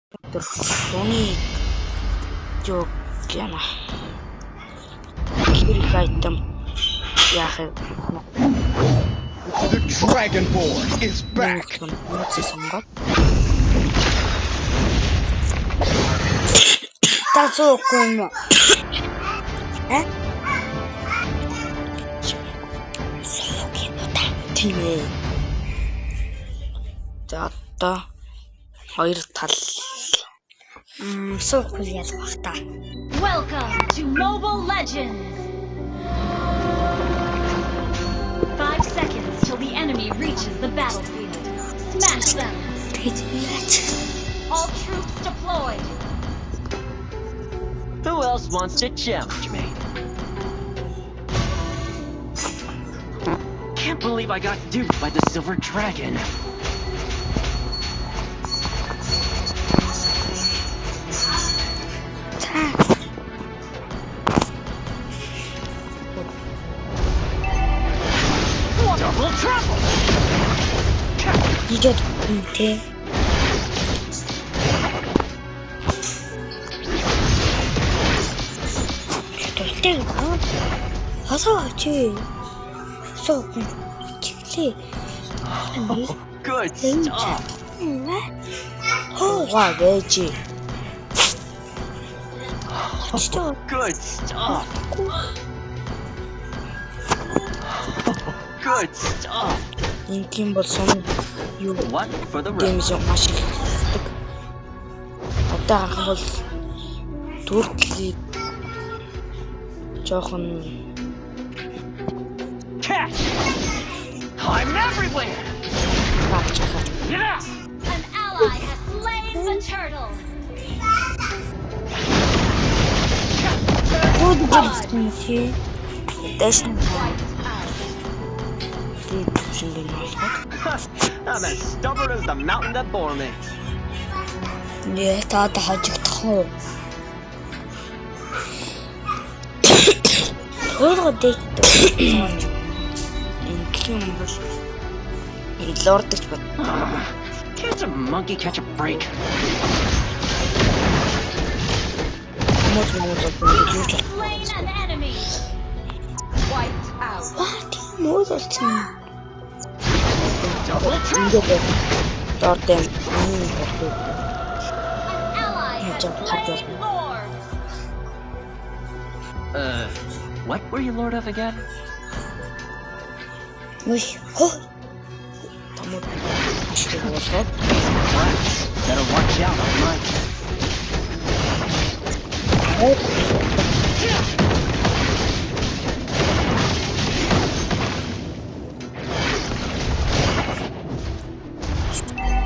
Terus Jogja kiri item ya The Dragonborn is back. Tazo como тийм за одоо хоёр тал суухгүй ялах бах та. Welcome to Mobile Legends. 5 seconds till the enemy reaches the battlefield. Smash them. All troops deployed. Who else wants to challenge me? Can't believe I got duped by the Silver Dragon. Double trouble! Идет ты. Что ты? Хасачи. Сопни. Чикли. Good stuff! Ва вэжи. Что? Good stuff! Good stuff! Инким болсон юу What for the road? геймс маш их хийдэг. Одоо анх бол Туркийг жоохон Catch! I'm everywhere! Yeah! An ally has slain the turtle. Good чи дэш I'm as stubborn as the mountain that bore me. нэ таад хажигдах уу. Өөрөө дэйт. Инким бол лордч бат. Can't a monkey catch a break? Slain an enemy. Wiped out. Мөөлсөн. Double trouble! Дорден. An ally has slain Lord. What were you lord of again? Мөш. Хо. Тамаа. Ашиглуулаад. Better watch out on mine.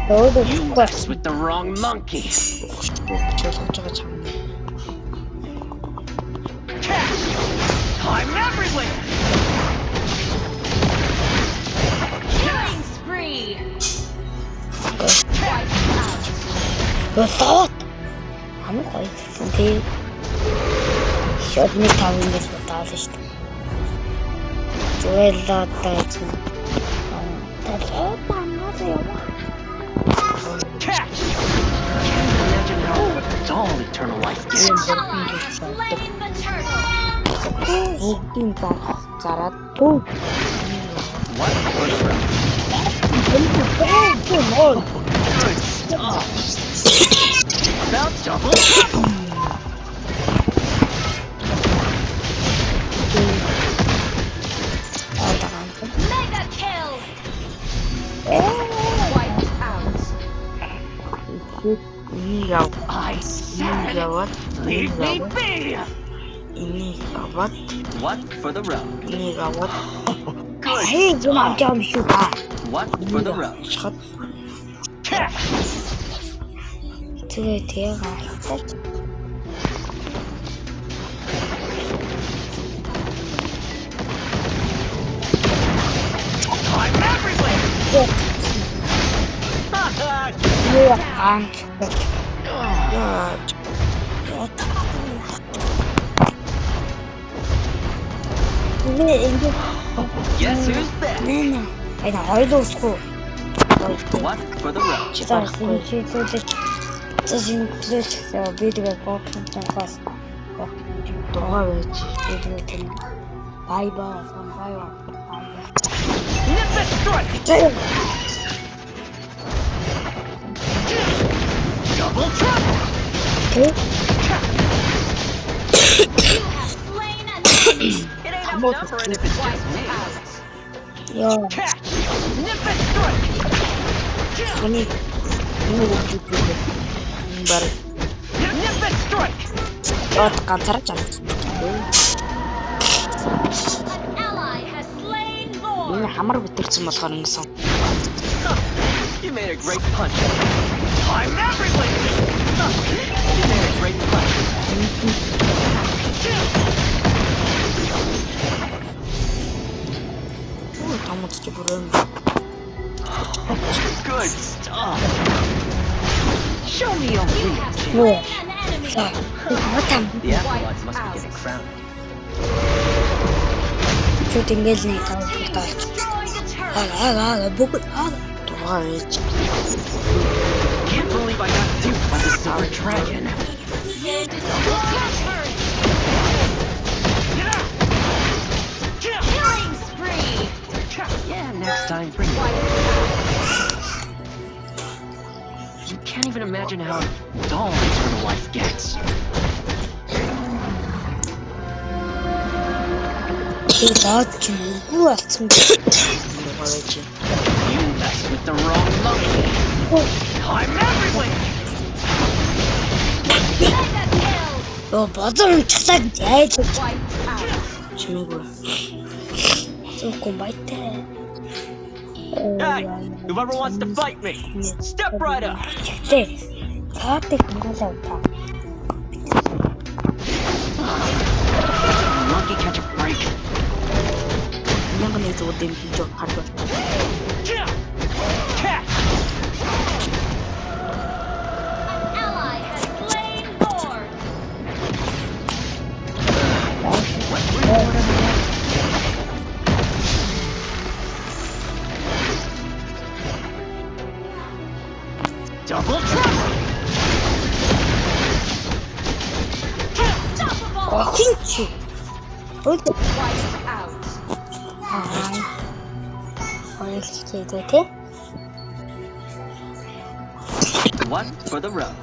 You messed with the wrong monkey. Catch! I'm everywhere! Killing spree. Wiped out. Болоод. Хамгийн гоё гэсэн тий. Шодны тавнаас бодоол шүү дээ. Зүгээр л одоо чинь. Талаа танаас яваа. Catch! Can't imagine how dull eternal life An is. ally has slain the turtle. Бүгдийн зараад төв. What for the road? Good stuff! About double trouble! Mega kill. Wiped out. I said it! Leave me be! Ini gawat. What for the road? Ini gawat. Good Hey, stuff! jam шүү ба. What for the road? Шат. Catch! Тэгээ гaalцаа. I'm everywhere! Юу ганц. Яа. Guess who's back? Нэ. Айна хоёул усгүй. What for the road? Чи зарах юм чи зүйлээ. За шинжлүүлж видео бокс. Дугаа байж. Видео тийм. Bye bye. Nimbus strike! Double trouble! Okay. You have slain an enemy. It ain't outnumbered if it's just me. Yo. Catch! Nimbus strike! Ini Бар. Nimbus strike! ганцаарч авсан. An ally has slain Lord. Энэ хамар битэрсэн болохоор ингэсэн. You made a great punch. I'm everything. You made a great punch. Ой, тамууд ч бүрэн. Good stuff. Show me your You real have champ. slain an enemy. Матам The Acolytes must be getting crowned. чууд ингээл нэг тавталж. Destroy the turret. Бүгд Дугаа байж. Can't believe I got duped by the Silver Dragon. You destroy the turret. Killing spree. Yeah, next time bring it. You can't even imagine how dull Eternal Life gets. доод ч үгүй болсон. Дугаа байж. You messed with the wrong monkey. I'm everything. Mega kill. Оо бодор унцлаад яаж Wiped out. Чимээгүй. зүүхгүй байтай. Hey, whoever wants to fight me, step right up. Тэ. Таадаг хангалаа та. Monkey catch a break. Нэг нэг зүйл юм хийж гардаг. Catch! An ally has slain Lord. Double trouble! Unstoppable. Охинч. Өөд. Wiped out. Аа. Ойлцоо тэ. One for the road.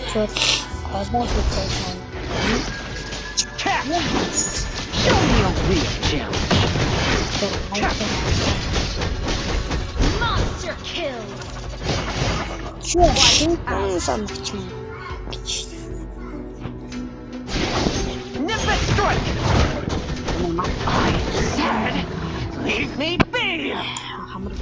Чууд олоос үтсэн. Catch! Show me a real challenge. Monster kill. Чууд санагч юм. Nimbus strike! I said, leave me be. Хамар.